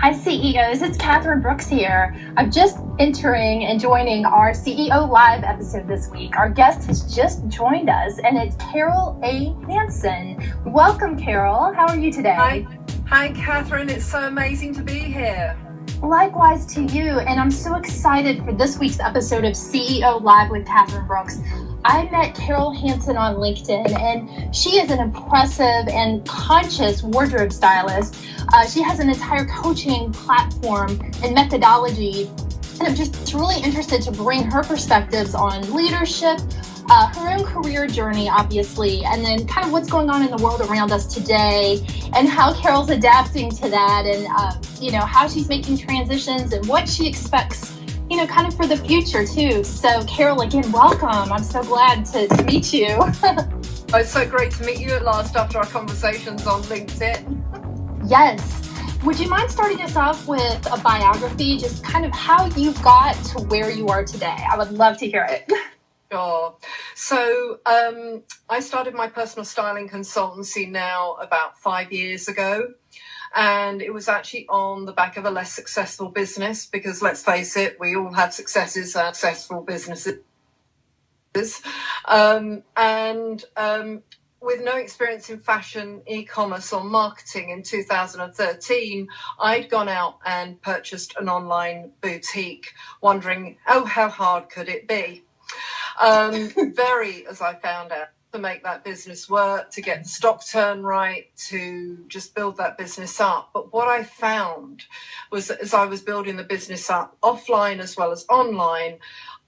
Hi, CEOs. It's Kathryn Brooks here. I'm just entering and joining our CEO Live episode this week. Our guest has just joined us, and it's Carol A. Hansen. Welcome, Carol. How are you today? Hi, Kathryn. It's so amazing to be here. Likewise to you, and I'm so excited for this week's episode of CEO Live with Kathryn Brooks. I met Carol Hansen on LinkedIn, and she is an impressive and conscious wardrobe stylist. She has an entire coaching platform and methodology, and I'm just really interested to bring her perspectives on leadership, her own career journey, obviously, and then kind of what's going on in the world around us today and how Carol's adapting to that and, how she's making transitions and what she expects, kind of for the future too. So Carol, again, welcome. I'm so glad to meet you. Oh, it's so great to meet you at last after our conversations on LinkedIn. Yes. Would you mind starting us off with a biography, just kind of how you got to where you are today? I would love to hear it. Sure. So I started my personal styling consultancy now about 5 years ago. And it was actually on the back of a less successful business because, let's face it, we all have successes and successful businesses. With no experience in fashion, e-commerce or marketing in 2013, I'd gone out and purchased an online boutique, wondering, how hard could it be? As I found out, to make that business work, to get the stock turn right, to just build that business up. But what I found was that as I was building the business up offline as well as online,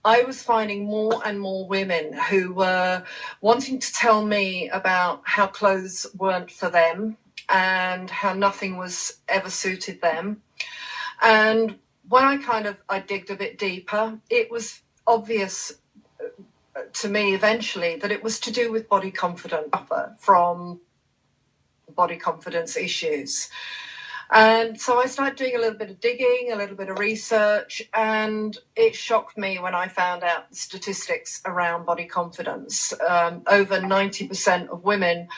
I was finding more and more women who were wanting to tell me about how clothes weren't for them and how nothing was ever suited them. And when I digged a bit deeper, it was obvious to me eventually that it was to do with body confidence, from body confidence issues. And so I started doing a little bit of digging, a little bit of research, and it shocked me when I found out the statistics around body confidence. Over 90% of women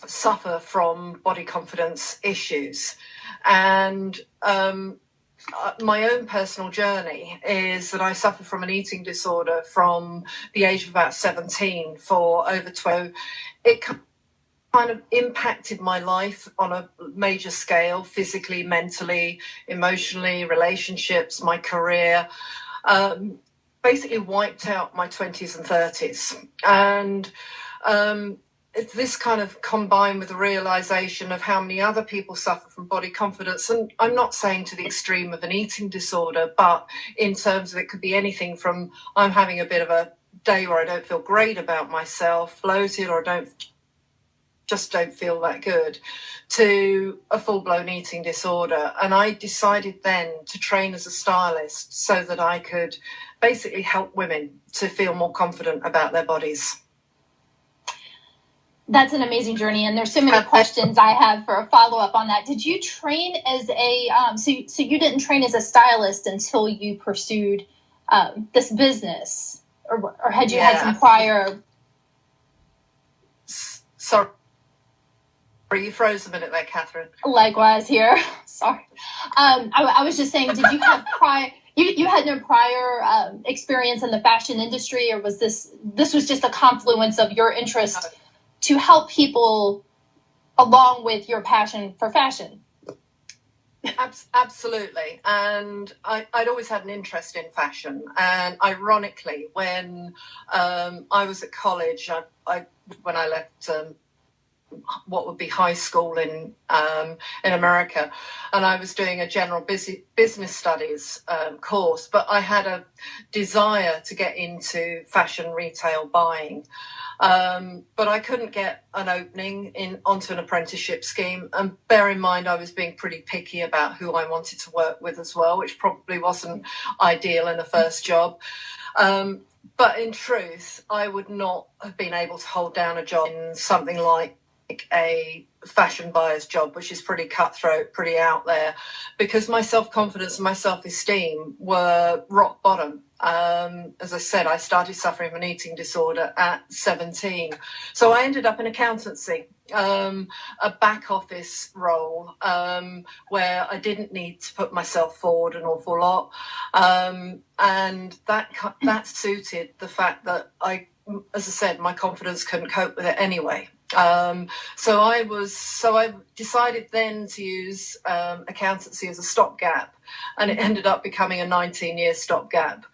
suffer from body confidence issues. And my own personal journey is that I suffer from an eating disorder from the age of about 17 for over 12. It kind of impacted my life on a major scale, physically, mentally, emotionally, relationships, my career, basically wiped out my 20s and 30s. And this kind of combined with the realization of how many other people suffer from body confidence. And I'm not saying to the extreme of an eating disorder, but in terms of it could be anything from I'm having a bit of a day where I don't feel great about myself, bloated, or don't feel that good, to a full-blown eating disorder. And I decided then to train as a stylist so that I could basically help women to feel more confident about their bodies. That's an amazing journey, and there's so many questions I have for a follow-up on that. Did you train as a so you didn't train as a stylist until you pursued this business, or had you had some prior? Sorry, you froze a minute there, Kathryn. Likewise here. Sorry, I was just saying, did you have prior? You had no prior experience in the fashion industry, or was this was just a confluence of your interest to help people along with your passion for fashion? Absolutely. And I'd always had an interest in fashion. And ironically, when I was at college, when I left what would be high school in America, and I was doing a general business studies course, but I had a desire to get into fashion retail buying. But I couldn't get an opening onto an apprenticeship scheme. And bear in mind, I was being pretty picky about who I wanted to work with as well, which probably wasn't ideal in the first job. But in truth, I would not have been able to hold down a job in something like a fashion buyer's job, which is pretty cutthroat, pretty out there, because my self-confidence and my self-esteem were rock bottom. As I said, I started suffering from an eating disorder at 17. So I ended up in accountancy. a back office role where I didn't need to put myself forward an awful lot, and that suited the fact that as I said, my confidence couldn't cope with it anyway. So I decided then to use accountancy as a stopgap, and it ended up becoming a 19-year stopgap.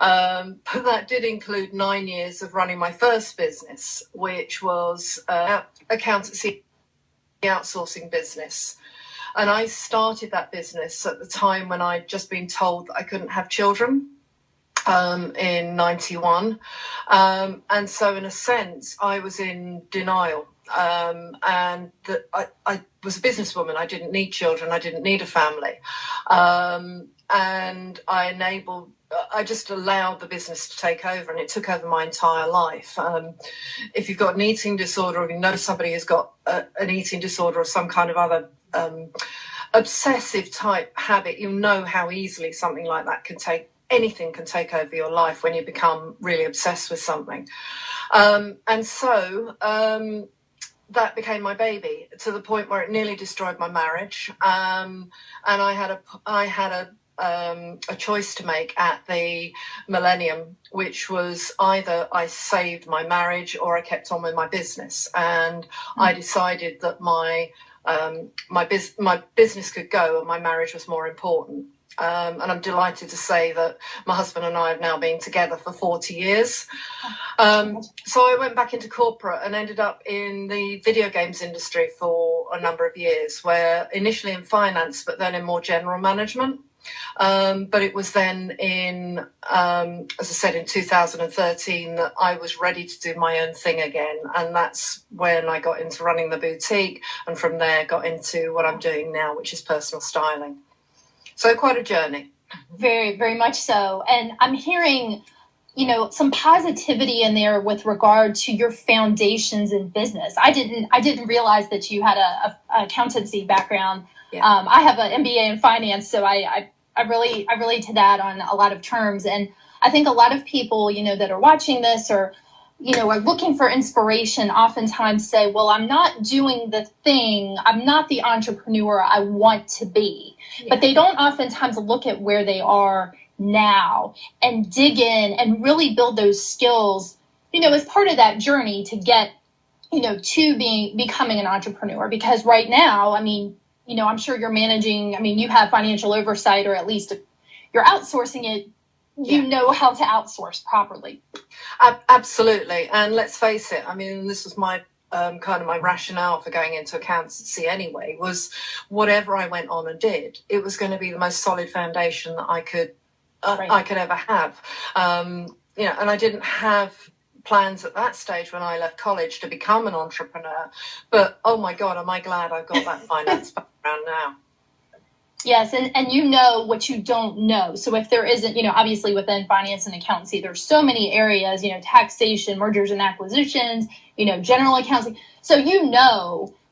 But that did include 9 years of running my first business, which was accountancy outsourcing business. And I started that business at the time when I'd just been told that I couldn't have children in 91. And so in a sense, I was in denial. And that I was a businesswoman. I didn't need children. I didn't need a family. And I just allowed the business to take over, and it took over my entire life. If you've got an eating disorder, or if you know somebody who's got an eating disorder or some kind of other obsessive type habit, you know how easily something like that anything can take over your life when you become really obsessed with something. And so that became my baby, to the point where it nearly destroyed my marriage. And I had a choice to make at the millennium, which was either I saved my marriage or I kept on with my business. And I decided that my business could go and my marriage was more important. And I'm delighted to say that my husband and I have now been together for 40 years. So I went back into corporate and ended up in the video games industry for a number of years, where initially in finance, but then in more general management. But it was then as I said, in 2013 that I was ready to do my own thing again. And that's when I got into running the boutique, and from there got into what I'm doing now, which is personal styling. So quite a journey. Very, very much so. And I'm hearing, some positivity in there with regard to your foundations in business. I didn't realize that you had a accountancy background. Yeah. I have an MBA in finance, so I relate to that on a lot of terms. And I think a lot of people, that are watching this or, are looking for inspiration, oftentimes say, well, I'm not doing the thing. I'm not the entrepreneur I want to be. Yeah. But they don't oftentimes look at where they are now and dig in and really build those skills, as part of that journey to get, to becoming an entrepreneur. Because right now, I'm sure you're managing, you have financial oversight, or at least if you're outsourcing it, you know how to outsource properly. Absolutely. And let's face it, this was my kind of my rationale for going into accountancy anyway, was whatever I went on and did, it was going to be the most solid foundation that I could ever have. And I didn't have plans at that stage when I left college to become an entrepreneur, but oh my God, am I glad I've got that finance background now. Yes, and you know what you don't know. So if there isn't, obviously within finance and accountancy, there's so many areas, taxation, mergers and acquisitions, general accounting. So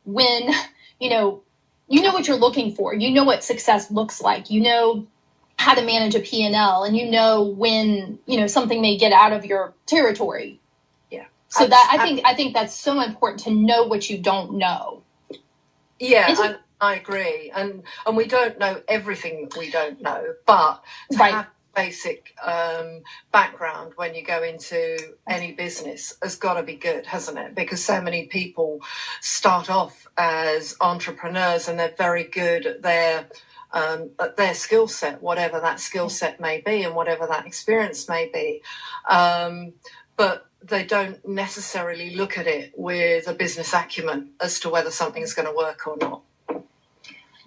when, what you're looking for, what success looks like, how to manage a P&L, and when, something may get out of your territory. Yeah. So I think that's so important to know what you don't know. Yeah. I agree. And we don't know everything that we don't know, but to have basic background when you go into any business has got to be good, hasn't it? Because so many people start off as entrepreneurs and they're very good at their skill set, whatever that skill set may be and whatever that experience may be. But they don't necessarily look at it with a business acumen as to whether something's going to work or not.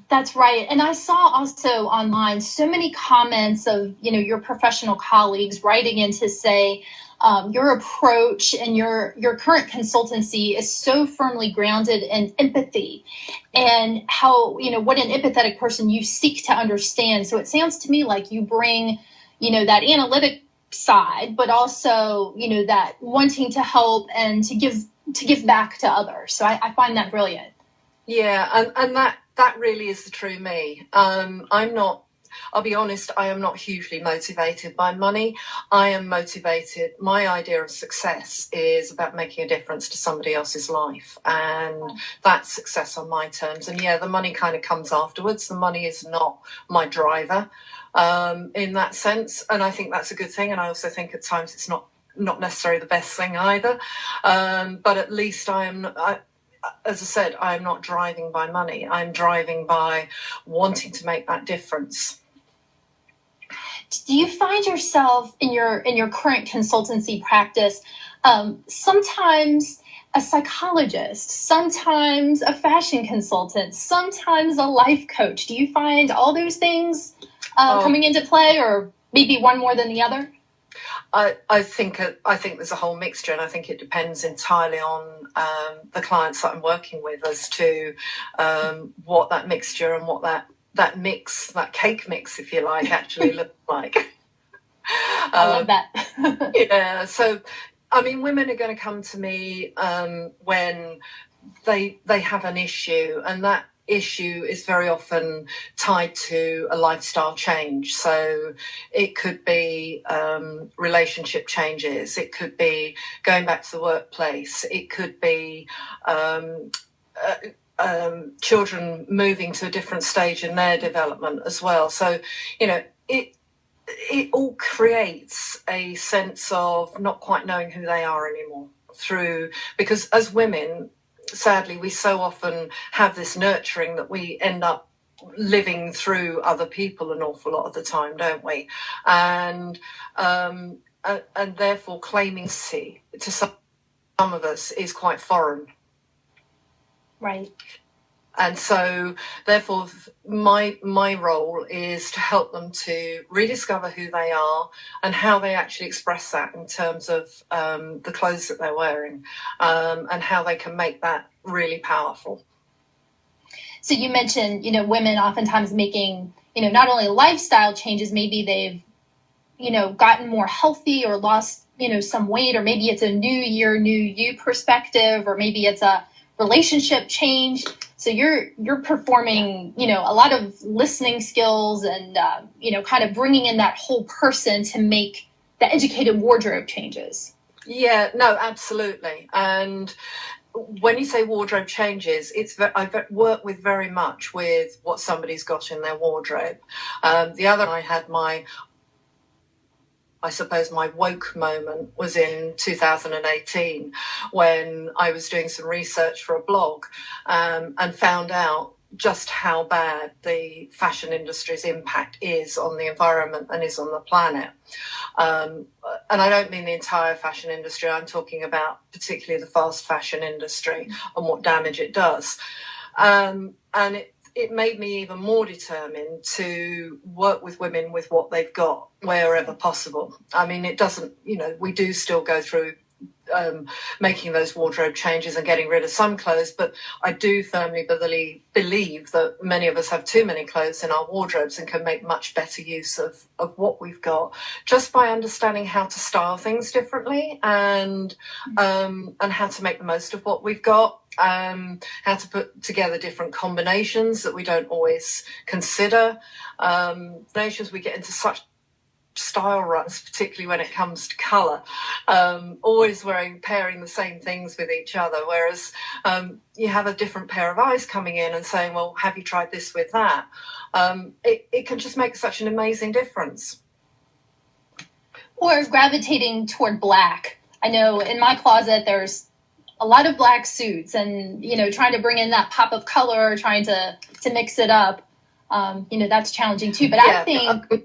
That's right. And I saw also online so many comments of, your professional colleagues writing in to say your approach and your current consultancy is so firmly grounded in empathy and how, what an empathetic person you seek to understand. So it sounds to me like you bring, that analytic side, but also, that wanting to help and to give back to others. So I find that brilliant. Yeah. And that really is the true me. I'm not I'll be honest, I am not hugely motivated by money. I am motivated. My idea of success is about making a difference to somebody else's life, and that's success on my terms. And yeah, the money kind of comes afterwards. The money is not my driver in that sense, and I think that's a good thing. And I also think at times it's not necessarily the best thing either. But at least as I said, I'm not driving by money. I'm driving by wanting to make that difference. Do you find yourself in your current consultancy practice, sometimes a psychologist, sometimes a fashion consultant, sometimes a life coach? Do you find all those things coming into play, or maybe one more than the other? I think there's a whole mixture, and I think it depends entirely on the clients that I'm working with as to what that mixture and what that mix, that cake mix, if you like, actually looks like. I love that. Yeah. So, I mean, women are going to come to me when they have an issue, and that issue is very often tied to a lifestyle change. So it could be relationship changes, it could be going back to the workplace, it could be children moving to a different stage in their development as well. So, you know, it all creates a sense of not quite knowing who they are anymore, because as women, sadly, we so often have this nurturing that we end up living through other people an awful lot of the time, don't we? And therefore claiming to some of us is quite foreign. Right. And so, therefore, my role is to help them to rediscover who they are and how they actually express that in terms of the clothes that they're wearing, and how they can make that really powerful. So you mentioned, women oftentimes making, not only lifestyle changes, maybe they've, gotten more healthy or lost, some weight, or maybe it's a new year, new you perspective, or maybe it's a relationship change. So you're performing, a lot of listening skills and, kind of bringing in that whole person to make the educated wardrobe changes. Yeah, no, absolutely. And when you say wardrobe changes, I work with very much with what somebody's got in their wardrobe. The other, I had my woke moment was in 2018 when I was doing some research for a blog and found out just how bad the fashion industry's impact is on the environment and is on the planet. And I don't mean the entire fashion industry. I'm talking about particularly the fast fashion industry and what damage it does. And it made me even more determined to work with women with what they've got wherever possible. I mean, it doesn't, we do still go through making those wardrobe changes and getting rid of some clothes, but I do firmly believe that many of us have too many clothes in our wardrobes and can make much better use of what we've got just by understanding how to style things differently and how to make the most of what we've got. How to put together different combinations that we don't always consider. Nations, we get into such style ruts, particularly when it comes to colour, always pairing the same things with each other, whereas you have a different pair of eyes coming in and saying, well, have you tried this with that? It can just make such an amazing difference. Or gravitating toward black. I know in my closet there's a lot of black suits, and trying to bring in that pop of color, trying to mix it up, that's challenging too. But yeah, I think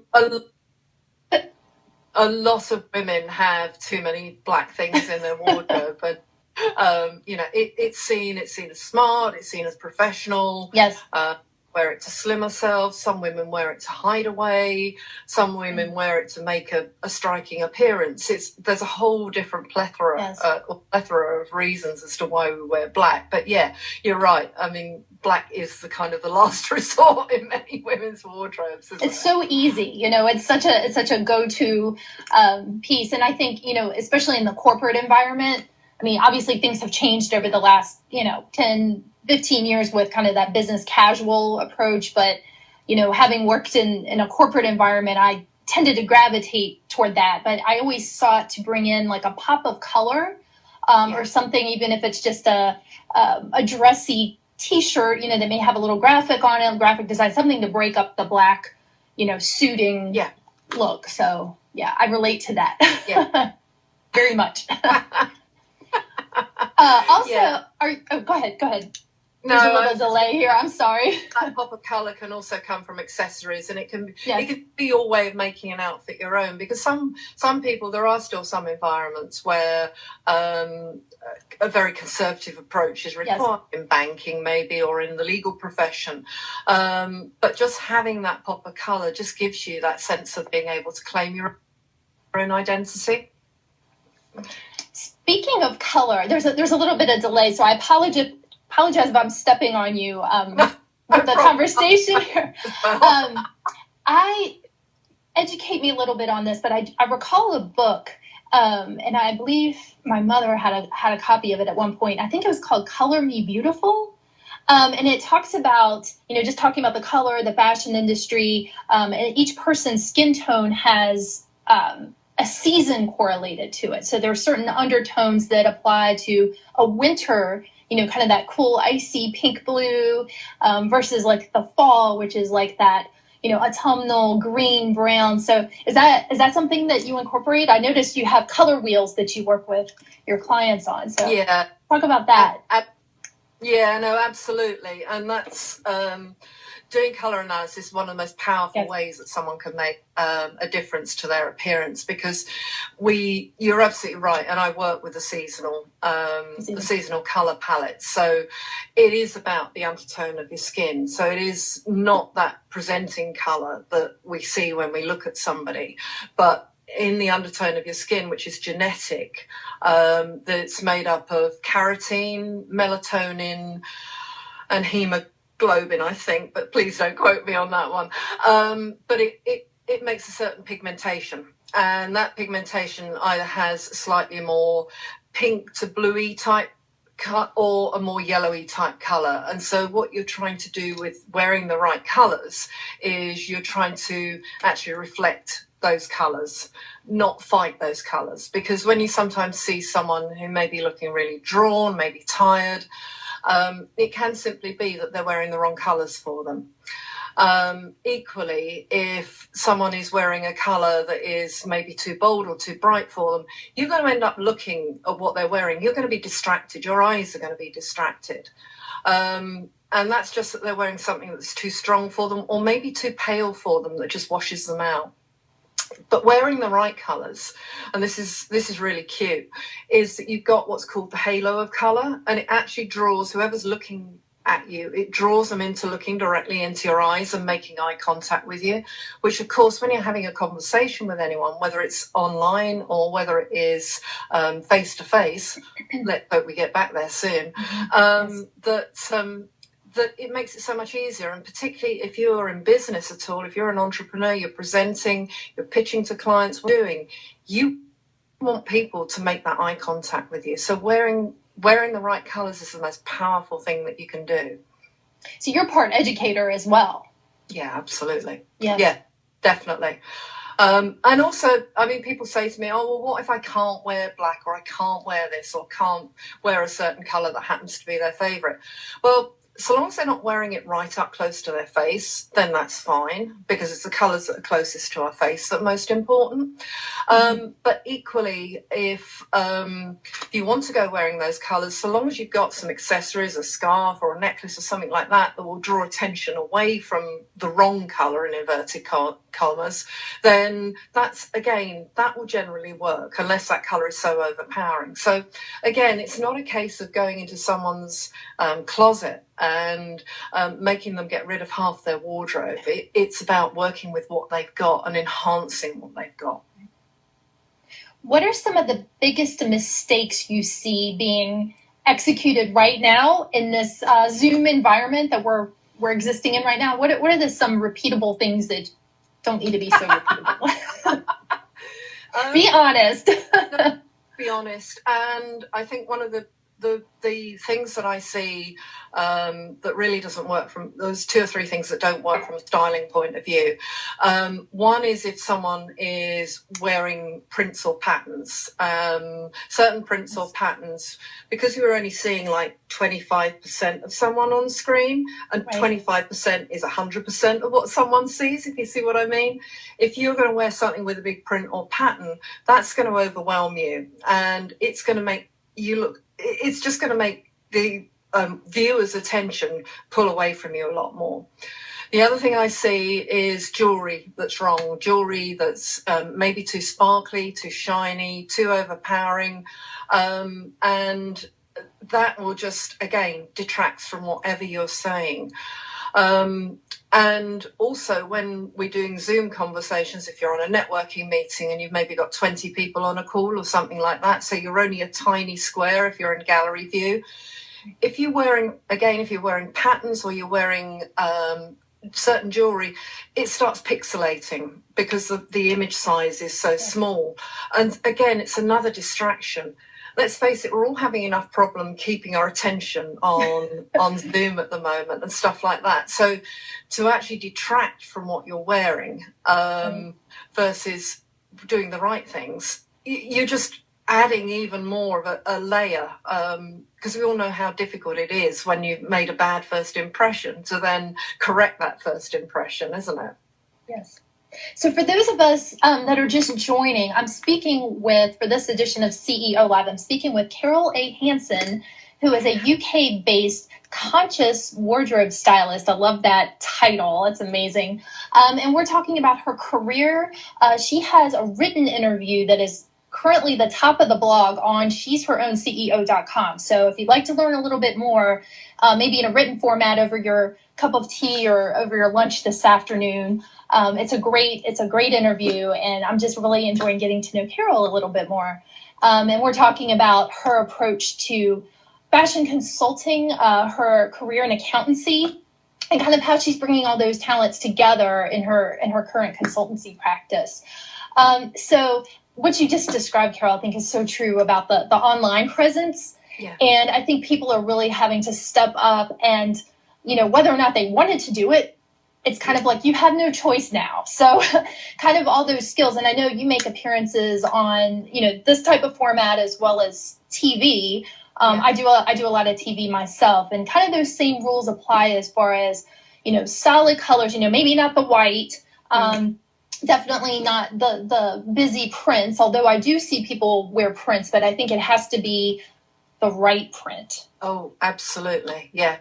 a lot of women have too many black things in their wardrobe, and it's seen as smart, it's seen as professional. Yes. Wear it to slim ourselves. Some women wear it to hide away. Some women wear it to make a striking appearance. There's a whole different plethora of reasons as to why we wear black. But yeah, you're right. I mean, black is the kind of the last resort in many women's wardrobes. It's so easy, it's such a go-to piece. And I think, especially in the corporate environment, I mean, obviously things have changed over the last, 10, 15 years with kind of that business casual approach. But, having worked in a corporate environment, I tended to gravitate toward that. But I always sought to bring in like a pop of color, or something, even if it's just a dressy T-shirt, that may have a little graphic on it, graphic design, something to break up the black, suiting look. So yeah, I relate to that. Yeah. Very much. Also, go ahead. There's a little delay here. I'm sorry. That pop of colour can also come from accessories, and it can be your way of making an outfit your own. Because some people, there are still some environments where a very conservative approach is required in banking, maybe, or in the legal profession. But just having that pop of colour just gives you that sense of being able to claim your own identity. Speaking of color, there's a little bit of delay, so I apologize if I'm stepping on you with the conversation here. Educate me a little bit on this, but I recall a book, and I believe my mother had a copy of it at one point. I think it was called Color Me Beautiful. And it talks about, just talking about the color, the fashion industry, and each person's skin tone has a season correlated to it. So there are certain undertones that apply to a winter, kind of that cool icy pink blue, versus like the fall, which is like that, autumnal green, brown. So is that something that you incorporate? I noticed you have color wheels that you work with your clients on. So talk about that. Yeah, no, absolutely. And that's doing colour analysis is one of the most powerful ways that someone can make a difference to their appearance, because you're absolutely right. And I work with the seasonal colour palette. So it is about the undertone of your skin. So it is not that presenting colour that we see when we look at somebody, but in the undertone of your skin, which is genetic, that's made up of carotene, melatonin, and hemoglobin, I think, but please don't quote me on that one. But it makes a certain pigmentation, and that pigmentation either has slightly more pink to bluey type or a more yellowy type colour. And so what you're trying to do with wearing the right colours is you're trying to actually reflect those colours, not fight those colours. Because when you sometimes see someone who may be looking really drawn, maybe tired, it can simply be that they're wearing the wrong colours for them. Equally, if someone is wearing a colour that is maybe too bold or too bright for them, you're going to end up looking at what they're wearing. You're going to be distracted. Your eyes are going to be distracted. And that's just that they're wearing something that's too strong for them, or maybe too pale for them, that just washes them out. But wearing the right colours, and this is really cute, is that you've got what's called the halo of colour, and it actually draws whoever's looking at you, it draws them into looking directly into your eyes and making eye contact with you, which of course when you're having a conversation with anyone, whether it's online or whether it is face to face, let's hope we get back there soon, that it makes it so much easier. And particularly if you're in business at all, if you're an entrepreneur, you're presenting, you're pitching to clients, what you're doing, you want people to make that eye contact with you. So wearing the right colours is the most powerful thing that you can do. So you're part educator as well. Yeah, absolutely. Yeah, definitely. And also, people say to me, oh, well, what if I can't wear black, or I can't wear this, or can't wear a certain colour that happens to be their favourite? Well, so long as they're not wearing it right up close to their face, then that's fine, because it's the colours that are closest to our face that are most important. But equally, if you want to go wearing those colours, so long as you've got some accessories, a scarf or a necklace or something like that will draw attention away from the wrong colour, in inverted commas, then that will generally work, unless that colour is so overpowering. So again, it's not a case of going into someone's closet and making them get rid of half their wardrobe. It's about working with what they've got and enhancing what they've got. What are some of the biggest mistakes you see being executed right now in this Zoom environment that we're existing in right now? What are some repeatable things that don't need to be so repeatable? Be honest. Be honest. And I think one of the the things that I see that really doesn't work from, there's 2 or 3 things that don't work from a styling point of view. One is if someone is wearing prints or patterns, certain prints or patterns, because you're only seeing like 25% of someone on screen, and 25% is 100% of what someone sees, if you see what I mean. If you're going to wear something with a big print or pattern, that's going to overwhelm you, and it's going to make you look, it's just going to make the viewer's attention pull away from you a lot more. The other thing I see is jewellery that's wrong, jewellery that's maybe too sparkly, too shiny, too overpowering, and that will just, again, detracts from whatever you're saying. And also when we're doing Zoom conversations, if you're on a networking meeting and you've maybe got 20 people on a call or something like that, so you're only a tiny square if you're in gallery view. If you're wearing patterns or you're wearing certain jewellery, it starts pixelating because the image size is so small. And again, it's another distraction. Let's face it, we're all having enough problem keeping our attention on Zoom at the moment and stuff like that. So to actually detract from what you're wearing versus doing the right things, you're just adding even more of a layer, because we all know how difficult it is when you've made a bad first impression to then correct that first impression, isn't it? Yes. So for those of us that are just joining, I'm speaking with, for this edition of CEO Live, I'm speaking with Carol A. Hansen, who is a UK-based conscious wardrobe stylist. I love that title. It's amazing. And we're talking about her career. She has a written interview that is currently the top of the blog on she'sherown.ceo.com. So if you'd like to learn a little bit more, maybe in a written format over your cup of tea or over your lunch this afternoon, it's a great interview, and I'm just really enjoying getting to know Carol a little bit more. And we're talking about her approach to fashion consulting, her career in accountancy, and kind of how she's bringing all those talents together in her current consultancy practice. So what you just described, Carol, I think is so true about the online presence. Yeah. And I think people are really having to step up, and, whether or not they wanted to do it, it's kind of like you have no choice now. So kind of all those skills. And I know you make appearances on, this type of format as well as TV. I do a lot of TV myself, and kind of those same rules apply as far as, solid colors, maybe not the white, definitely not the busy prints, although I do see people wear prints, but I think it has to be the right print. Oh, absolutely. Yeah.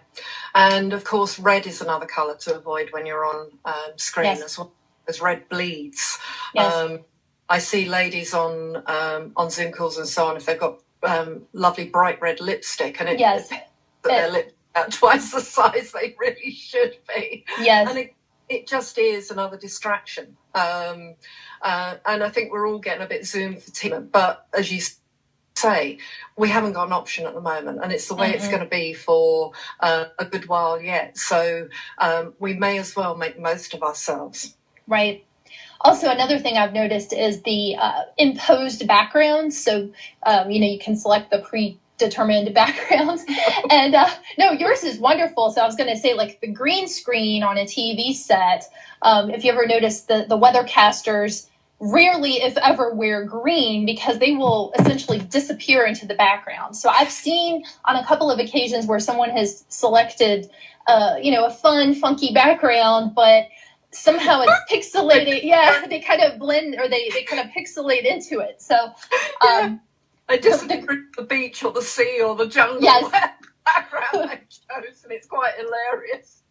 And of course, red is another colour to avoid when you're on screen as well, as red bleeds. Yes. I see ladies on Zoom calls and so on, if they've got lovely bright red lipstick and their lips are twice the size they really should be. Yes. And it just is another distraction. And I think we're all getting a bit Zoom fatigue, but as you say, we haven't got an option at the moment, and it's the way it's going to be for a good while yet. So we may as well make the most of ourselves. Right. Also, another thing I've noticed is the imposed backgrounds. So, you can select the predetermined backgrounds. And no, yours is wonderful. So I was going to say, like the green screen on a TV set, if you ever notice the weathercasters rarely, if ever, wear green because they will essentially disappear into the background. So I've seen on a couple of occasions where someone has selected, a fun, funky background, but somehow it's pixelated. Yeah, they kind of blend, or they kind of pixelate into it. So I disappear the beach or the sea or the jungle. Yes. Background they chose, and it's quite hilarious.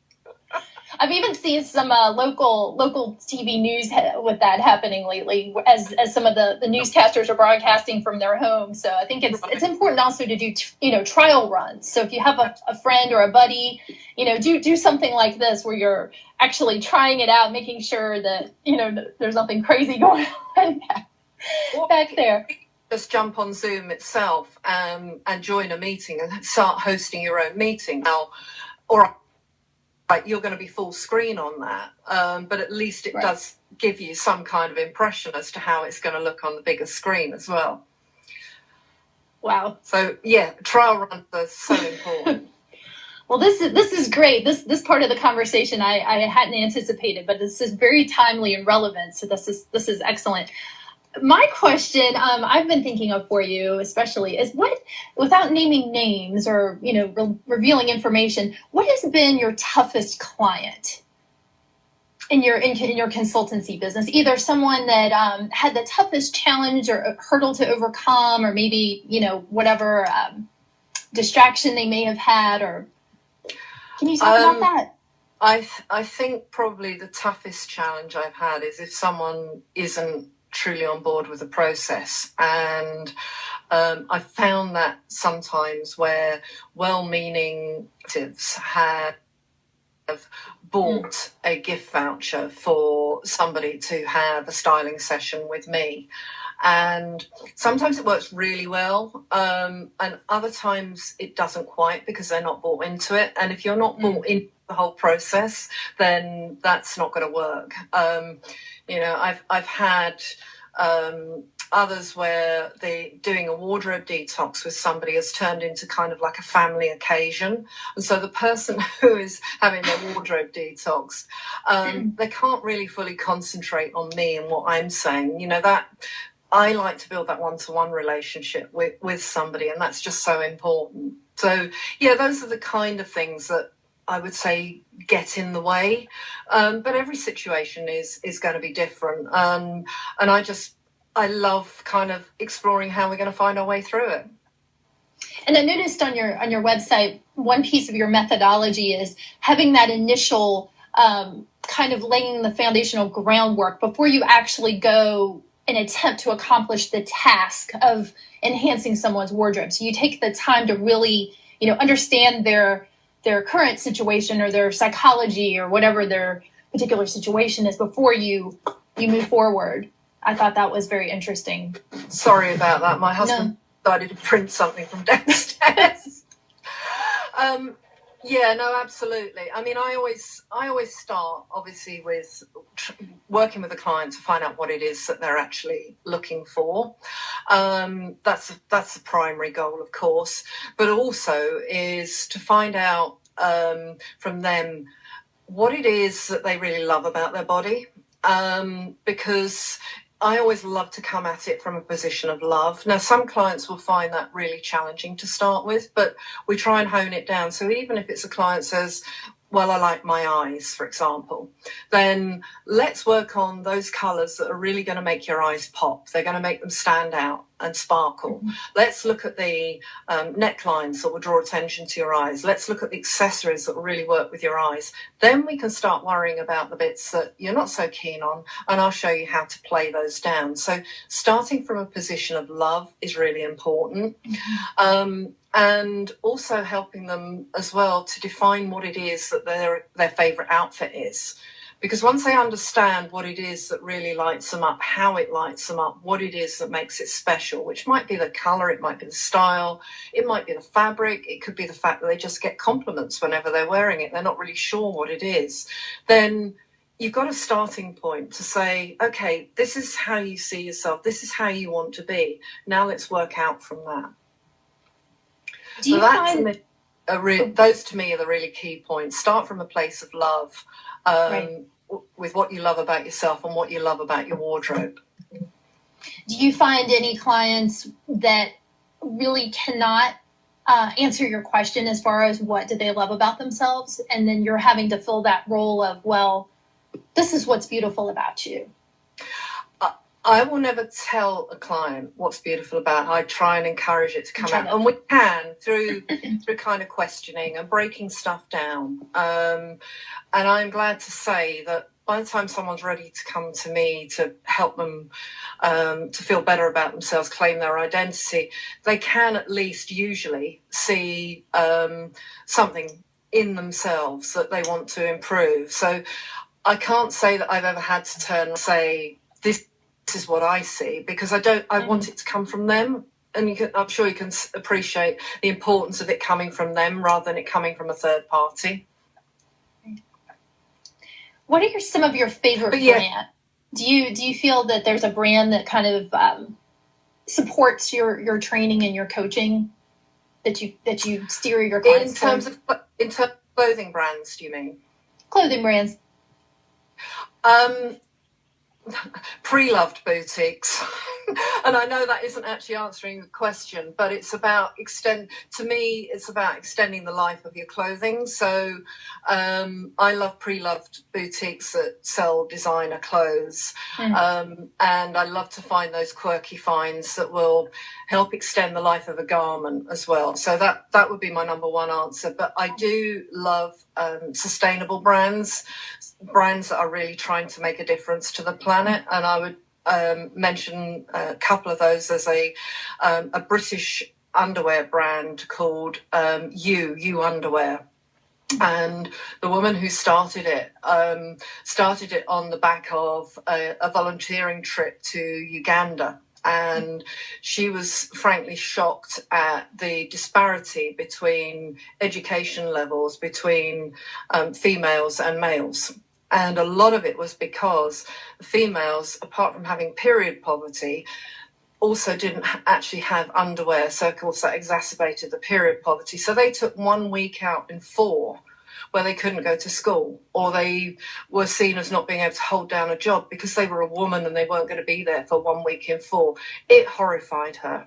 I've even seen some local TV news with that happening lately, as some of the newscasters are broadcasting from their homes. So I think it's important also to do trial runs. So if you have a friend or a buddy, do something like this where you're actually trying it out, making sure that there's nothing crazy going on back there. Just jump on Zoom itself and join a meeting and start hosting your own meeting now, or you're going to be full screen on that, but at least it does give you some kind of impression as to how it's going to look on the bigger screen as well. Wow. So yeah, trial runs are so important. Well, this is great. This part of the conversation I hadn't anticipated, but this is very timely and relevant. So this is excellent. My question I've been thinking of for you, especially, is what, without naming names or revealing information, what has been your toughest client in your consultancy business? Either someone that had the toughest challenge or hurdle to overcome, or maybe whatever distraction they may have had, or can you talk about that? I think probably the toughest challenge I've had is if someone isn't truly on board with the process. And I found that sometimes where well-meaning relatives have bought a gift voucher for somebody to have a styling session with me. And sometimes it works really well, and other times it doesn't quite, because they're not bought into it. And if you're not bought into the whole process, then that's not going to work. I've had others where doing a wardrobe detox with somebody has turned into kind of like a family occasion. And so the person who is having their wardrobe detox, they can't really fully concentrate on me and what I'm saying. That I like to build that one-to-one relationship with somebody, and that's just so important. So yeah, those are the kind of things that I would say get in the way. But every situation is going to be different. And I love kind of exploring how we're going to find our way through it. And I noticed on your website, one piece of your methodology is having that initial kind of laying the foundational groundwork before you actually go and attempt to accomplish the task of enhancing someone's wardrobe. So you take the time to really, understand their current situation or their psychology or whatever their particular situation is before you move forward. I thought that was very interesting. Sorry about that. My husband decided to print something from downstairs. Yeah, no, absolutely. I mean, I always start obviously with working with the client to find out what it is that they're actually looking for. That's the primary goal, of course, but also is to find out from them what it is that they really love about their body, because I always love to come at it from a position of love. Now, some clients will find that really challenging to start with, but we try and hone it down. So even if it's a client says, well, I like my eyes, for example, then let's work on those colours that are really going to make your eyes pop. They're going to make them stand out and sparkle. Let's look at the necklines that will draw attention to your eyes. Let's look at the accessories that will really work with your eyes. Then we can start worrying about the bits that you're not so keen on, and I'll show you how to play those down. So starting from a position of love is really important. And also helping them as well to define what it is that their favourite outfit is. Because once they understand what it is that really lights them up, how it lights them up, what it is that makes it special, which might be the colour, it might be the style, it might be the fabric, it could be the fact that they just get compliments whenever they're wearing it, they're not really sure what it is, then you've got a starting point to say, okay, this is how you see yourself, this is how you want to be, now let's work out from that. So those to me are the really key points. Start from a place of love, with what you love about yourself and what you love about your wardrobe. Do you find any clients that really cannot answer your question as far as what do they love about themselves, and then you're having to fill that role of, well, this is what's beautiful about you? I will never tell a client what's beautiful about it. I try and encourage it to come out. And we can through kind of questioning and breaking stuff down. And I'm glad to say that by the time someone's ready to come to me to help them to feel better about themselves, claim their identity, they can at least usually see something in themselves that they want to improve. So I can't say that I've ever had to turn and say, this is what I see, because I want it to come from them. And I'm sure you can appreciate the importance of it coming from them rather than it coming from a third party. What are some of your favorite brands? Do you feel that there's a brand that kind of supports your training and your coaching that you steer your clients in terms of clothing brands, do you mean? Clothing brands. Pre-loved boutiques. And I know that isn't actually answering the question, but it's about extending the life of your clothing. So I love pre-loved boutiques that sell designer clothes. And I love to find those quirky finds that will help extend the life of a garment as well. So that would be my number one answer. But I do love sustainable brands that are really trying to make a difference to the planet. And I would mention a couple of those. There's a British underwear brand called You Underwear. And the woman who started it on the back of a volunteering trip to Uganda. And she was frankly shocked at the disparity between education levels between females and males. And a lot of it was because the females, apart from having period poverty, also didn't actually have underwear. So, of course, that exacerbated the period poverty. So they took 1 week out in 4 where they couldn't go to school, or they were seen as not being able to hold down a job because they were a woman and they weren't going to be there for 1 week in 4. It horrified her.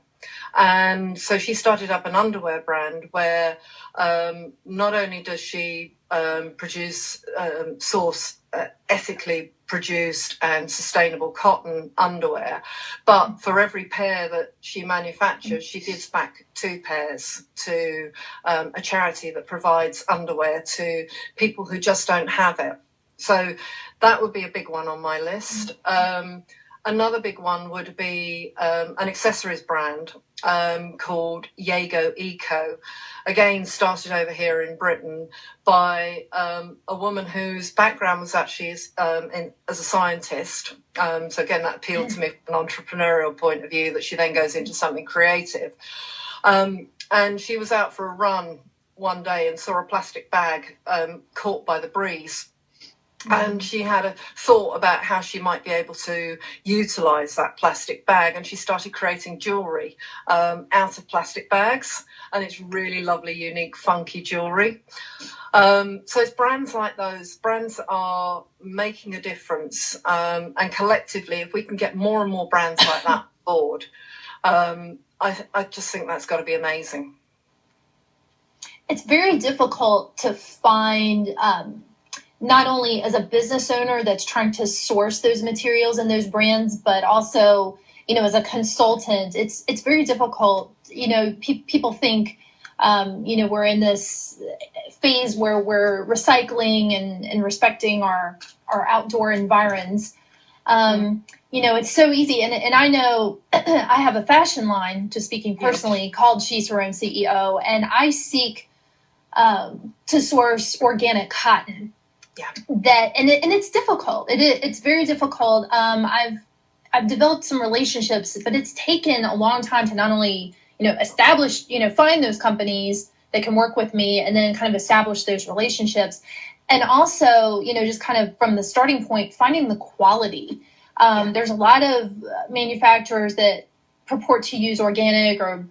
And so she started up an underwear brand where not only does she source ethically produced and sustainable cotton underwear, but for every pair that she manufactures, she gives back 2 pairs to a charity that provides underwear to people who just don't have it. So that would be a big one on my list. Another big one would be an accessories brand called Jago Eco. Again, started over here in Britain by a woman whose background was actually as a scientist. So again, that appealed to me from an entrepreneurial point of view, that she then goes into something creative. And she was out for a run one day and saw a plastic bag caught by the breeze. And she had a thought about how she might be able to utilise that plastic bag, and she started creating jewellery out of plastic bags, and it's really lovely, unique, funky jewellery. So it's brands like those, brands that are making a difference, and collectively, if we can get more and more brands like that on board, I just think that's got to be amazing. It's very difficult to find... not only as a business owner that's trying to source those materials and those brands, but also, as a consultant, it's very difficult. People think, we're in this phase where we're recycling and respecting our outdoor environs. It's so easy. And I know I have a fashion line, just speaking personally, called She's Her Own CEO. And I seek to source organic cotton. Yeah. It's difficult. It's very difficult. I've developed some relationships, but it's taken a long time to not only, establish, find those companies that can work with me, and then kind of establish those relationships. And also, just kind of from the starting point, finding the quality. There's a lot of manufacturers that purport to use organic or,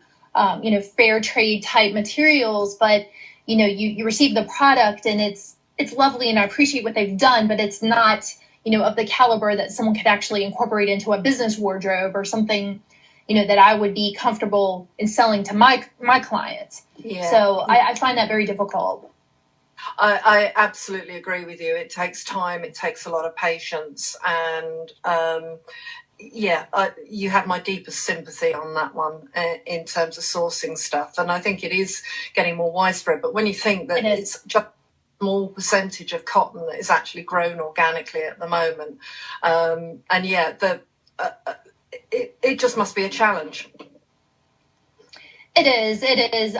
fair trade type materials, but, you receive the product and it's lovely and I appreciate what they've done, but it's not, of the caliber that someone could actually incorporate into a business wardrobe or something, that I would be comfortable in selling to my clients. Yeah. So I find that very difficult. I absolutely agree with you. It takes time. It takes a lot of patience. And you have my deepest sympathy on that one in terms of sourcing stuff. And I think it is getting more widespread. But when you think that it's just small percentage of cotton that is actually grown organically at the moment. It just must be a challenge. It is.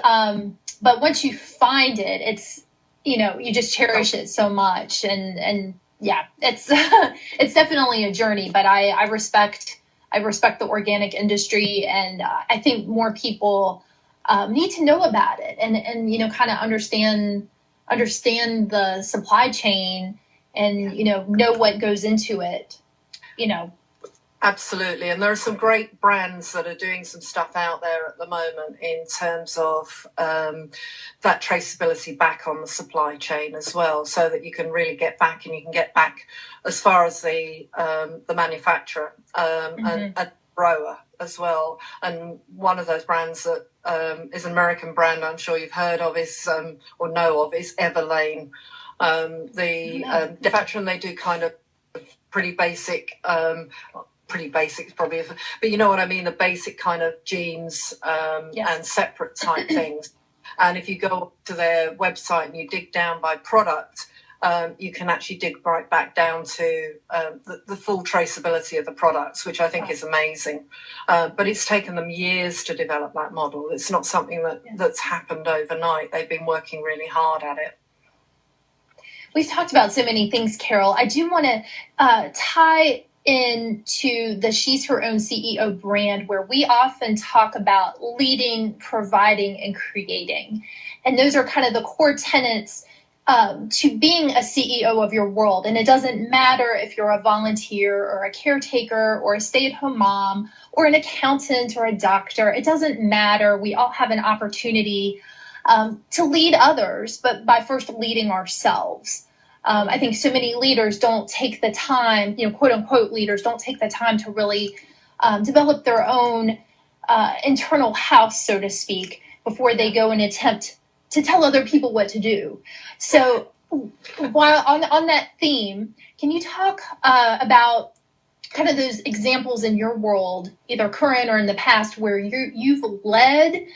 But once you find it, it's, you just cherish it so much. And yeah, it's, it's definitely a journey, but I respect the organic industry. And I think more people need to know about it and kind of understand the supply chain and, know what goes into it, Absolutely. And there are some great brands that are doing some stuff out there at the moment in terms of that traceability back on the supply chain as well, so that you can really get back, and you can get back as far as the manufacturer and grower as well. And one of those brands that is an American brand I'm sure you've heard of is or know of is Everlane. The manufacturer, and they do kind of pretty basic probably, but you know what I mean, the basic kind of jeans and separate type things. And if you go to their website and you dig down by product, you can actually dig right back down to the full traceability of the products, which I think is amazing. But it's taken them years to develop that model. It's not something that's happened overnight. They've been working really hard at it. We've talked about so many things, Carol. I do want to tie into the She's Her Own CEO brand, where we often talk about leading, providing, and creating. And those are kind of the core tenets to being a CEO of your world. And it doesn't matter if you're a volunteer or a caretaker or a stay-at-home mom or an accountant or a doctor. It doesn't matter. We all have an opportunity to lead others, but by first leading ourselves. I think so many leaders don't take the time, quote unquote leaders don't take the time to really develop their own internal house, so to speak, before they go and attempt to tell other people what to do. So while on that theme, can you talk about kind of those examples in your world, either current or in the past, where you've led,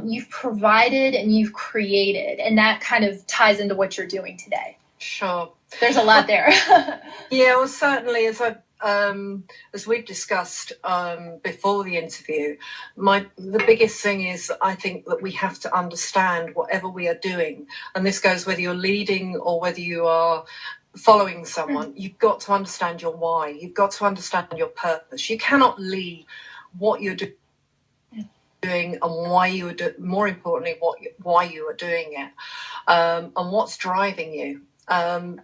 you've provided, and you've created, and that kind of ties into what you're doing today? Sure. There's a lot there. Yeah, well, certainly, as we've discussed before the interview, the biggest thing is I think that we have to understand whatever we are doing, and this goes whether you're leading or whether you are following someone. You've got to understand your why. You've got to understand your purpose. You cannot lead what you're doing and why you are more importantly why you are doing it, and what's driving you.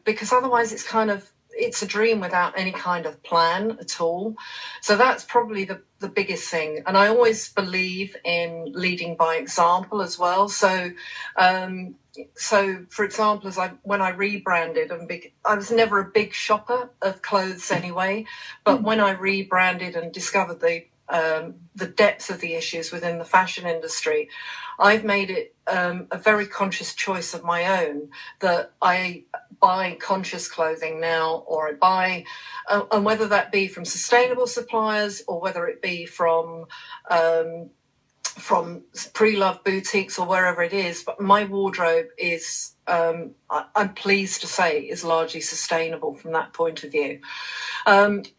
Because otherwise it's a dream without any kind of plan at all. So that's probably the biggest thing. And I always believe in leading by example as well. So for example, when I rebranded, I was never a big shopper of clothes anyway, but when I rebranded and discovered the depth of the issues within the fashion industry, I've made it a very conscious choice of my own that I buy conscious clothing now, or I buy, and whether that be from sustainable suppliers or whether it be from pre-loved boutiques or wherever it is, but my wardrobe is, I'm pleased to say, is largely sustainable from that point of view.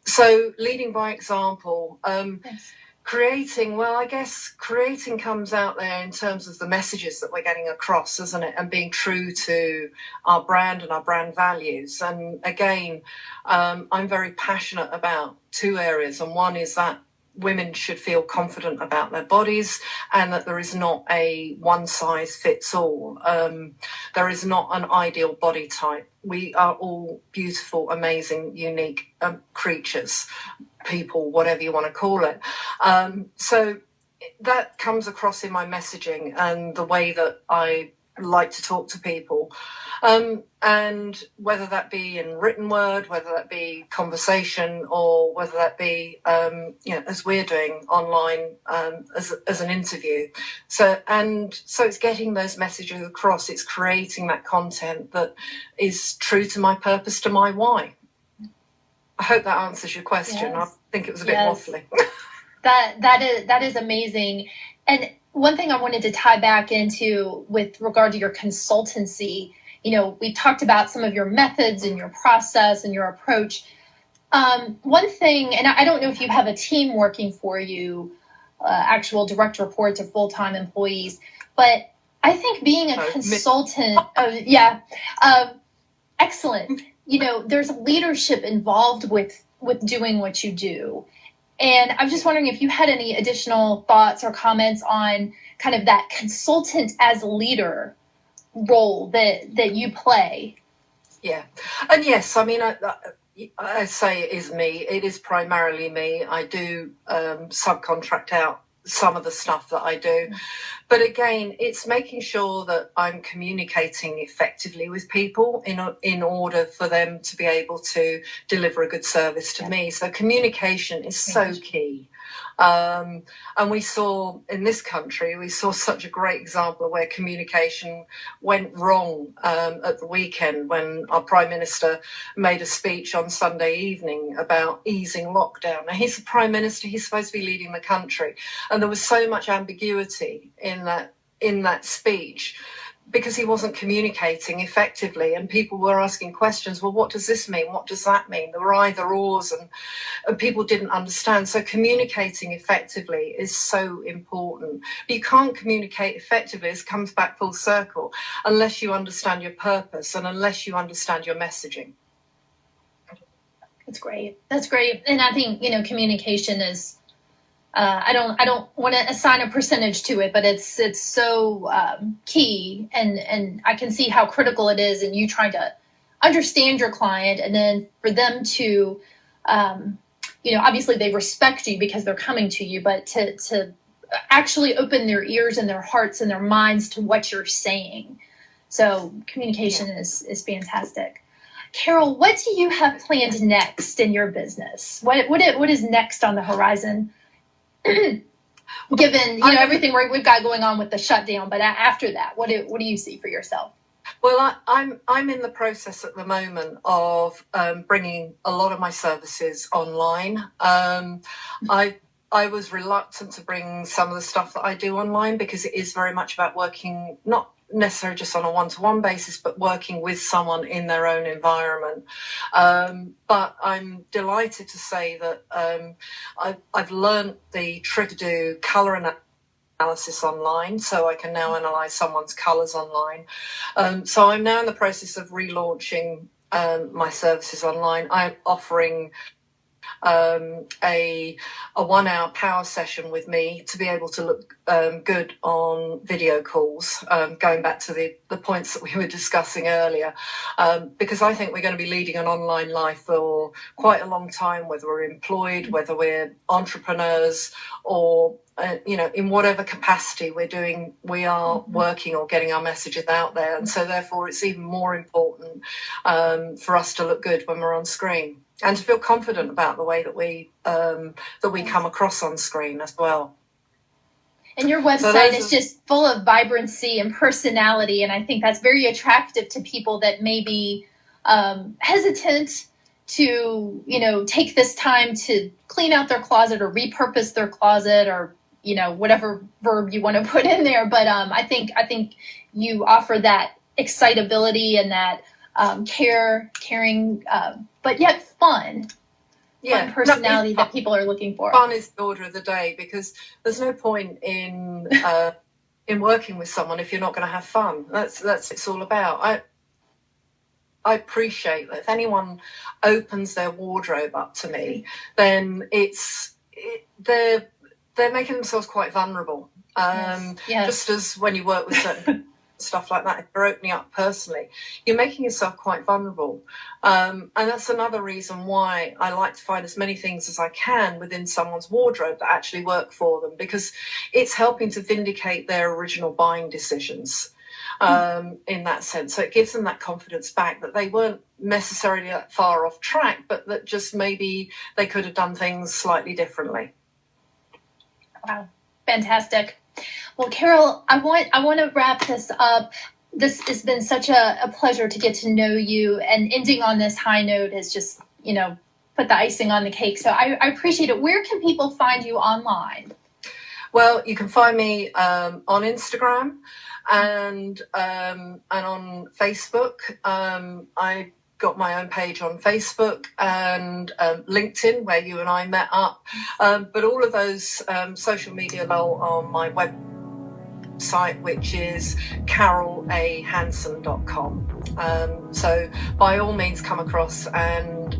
So leading by example. Yes. Creating, well, I guess creating comes out there in terms of the messages that we're getting across, isn't it? And being true to our brand and our brand values. And again, I'm very passionate about two areas. And one is that women should feel confident about their bodies, and that there is not a one size fits all. There is not an ideal body type. We are all beautiful, amazing, unique creatures, people, whatever you want to call it. So that comes across in my messaging and the way that I like to talk to people. And whether that be in written word, whether that be conversation, or whether that be, as we're doing online, as an interview. So it's getting those messages across. It's creating that content that is true to my purpose, to my why. I hope that answers your question. Yes. I think it was a bit waffly. That is amazing. And one thing I wanted to tie back into with regard to your consultancy, we talked about some of your methods and your process and your approach. One thing, and I don't know if you have a team working for you, actual direct reports or full-time employees, but I think being a consultant, excellent. There's leadership involved with doing what you do. And I was just wondering if you had any additional thoughts or comments on kind of that consultant as leader role that you play. Yeah. And yes, I mean, I say it is me. It is primarily me. I do subcontract out some of the stuff that I do. But again, it's making sure that I'm communicating effectively with people in order for them to be able to deliver a good service to me. So communication is so key. And we saw in this country, we saw such a great example of where communication went wrong at the weekend when our Prime Minister made a speech on Sunday evening about easing lockdown. Now, he's the Prime Minister, he's supposed to be leading the country. And there was so much ambiguity in that speech because he wasn't communicating effectively, and people were asking questions. Well, what does this mean? What does that mean? There were either ors, and people didn't understand. So communicating effectively is so important. But you can't communicate effectively, this comes back full circle, unless you understand your purpose and unless you understand your messaging. That's great. And I think, communication is, I don't want to assign a percentage to it, but it's so key, and I can see how critical it is in you trying to understand your client, and then for them to, obviously they respect you because they're coming to you, but to actually open their ears and their hearts and their minds to what you're saying. So communication is fantastic. Carol, what do you have planned next in your business? What is next on the horizon? Given everything we've got going on with the shutdown, but after that, what do you see for yourself? Well, I'm in the process at the moment of bringing a lot of my services online. I was reluctant to bring some of the stuff that I do online because it is very much about working not necessarily just on a one-to-one basis, but working with someone in their own environment. But I'm delighted to say that I've learned the trick to do colour analysis online, so I can now analyse someone's colours online. So I'm now in the process of relaunching my services online. I'm offering a 1 hour power session with me to be able to look good on video calls, going back to the points that we were discussing earlier, because I think we're going to be leading an online life for quite a long time, whether we're employed, whether we're entrepreneurs, or in whatever capacity we are working or getting our messages out there. And so therefore it's even more important for us to look good when we're on screen, and to feel confident about the way that we come across on screen as well. And your website is just full of vibrancy and personality, and I think that's very attractive to people that may be hesitant to, take this time to clean out their closet or repurpose their closet, or whatever verb you want to put in there. But I think you offer that excitability and that caring, but yet fun personality that people are looking for. Fun is the order of the day, because there's no point in working with someone if you're not going to have fun. That's it's all about. I appreciate that if anyone opens their wardrobe up to me, then they're making themselves quite vulnerable. Yes. Just as when you work with certain stuff like that, if you're opening up personally, you're making yourself quite vulnerable. And that's another reason why I like to find as many things as I can within someone's wardrobe that actually work for them, because it's helping to vindicate their original buying decisions in that sense. So it gives them that confidence back that they weren't necessarily that far off track, but that just maybe they could have done things slightly differently. Wow, fantastic. Well, Carol, I want to wrap this up. This has been such a pleasure to get to know you, and ending on this high note is just, put the icing on the cake. So I appreciate it. Where can people find you online? Well, you can find me on Instagram and on Facebook. I got my own page on Facebook and LinkedIn, where you and I met up. But all of those social media are on my website, which is carolahanson.com. So by all means, come across and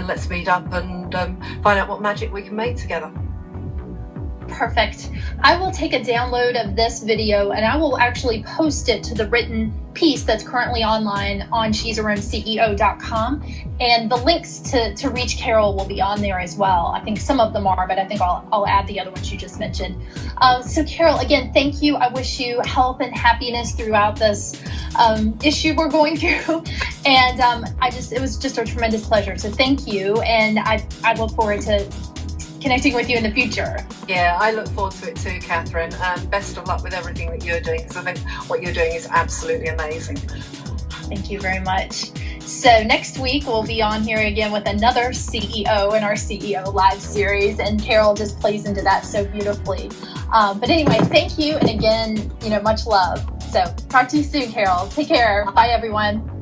let's meet up and find out what magic we can make together. Perfect. I will take a download of this video and I will actually post it to the written piece that's currently online on she'saroomceo.com. And the links to reach Carol will be on there as well. I think some of them are, but I think I'll add the other ones you just mentioned. So Carol, again, thank you. I wish you health and happiness throughout this issue we're going through. And it was just a tremendous pleasure. So thank you. And I look forward to connecting with you in the future. Yeah, I look forward to it too, Kathryn. Best of luck with everything that you're doing, because I think what you're doing is absolutely amazing. Thank you very much. So next week we'll be on here again with another CEO in our CEO Live series, and Carol just plays into that so beautifully. But anyway, thank you, and again, much love. So talk to you soon, Carol. Take care. Bye, everyone.